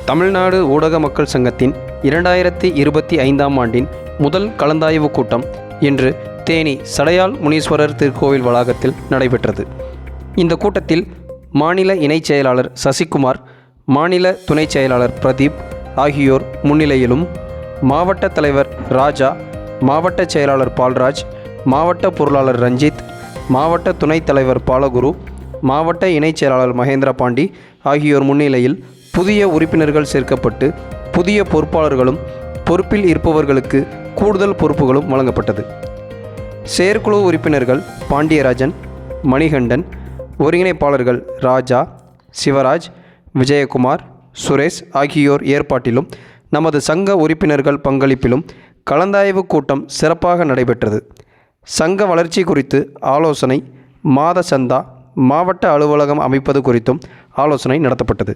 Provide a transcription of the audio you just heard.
தமிழ்நாடு ஊடக மக்கள் சங்கத்தின் 2025ஆம் ஆண்டின் முதல் கலந்தாய்வு கூட்டம் இன்று தேனி சடையாள் முனீஸ்வரர் திருக்கோவில் வளாகத்தில் நடைபெற்றது. இந்த கூட்டத்தில் மாநில இணைச் செயலாளர் சசிகுமார், மாநில துணைச் செயலாளர் பிரதீப் ஆகியோர் முன்னிலையிலும், மாவட்ட தலைவர் ராஜா, மாவட்ட செயலாளர் பால்ராஜ், மாவட்ட பொருளாளர் ரஞ்சித், மாவட்ட துணைத் தலைவர் பாலகுரு, மாவட்ட இணைச் செயலாளர் மகேந்திர பாண்டி ஆகியோர் முன்னிலையில் புதிய உறுப்பினர்கள் சேர்க்கப்பட்டு புதிய பொறுப்பாளர்களும் பொறுப்பில் இருப்பவர்களுக்கு கூடுதல் பொறுப்புகளும் வழங்கப்பட்டது. செயற்குழு உறுப்பினர்கள் பாண்டியராஜன், மணிகண்டன், ஒருங்கிணைப்பாளர்கள் ராஜா, சிவராஜ், விஜயகுமார், சுரேஷ் ஆகியோர் ஏற்பாட்டிலும் நமது சங்க உறுப்பினர்கள் பங்களிப்பிலும் கலந்தாய்வு கூட்டம் சிறப்பாக நடைபெற்றது. சங்க வளர்ச்சி குறித்து ஆலோசனை, மாத சந்தா, மாவட்ட அலுவலகம் அமைப்பது குறித்தும் ஆலோசனை நடத்தப்பட்டது.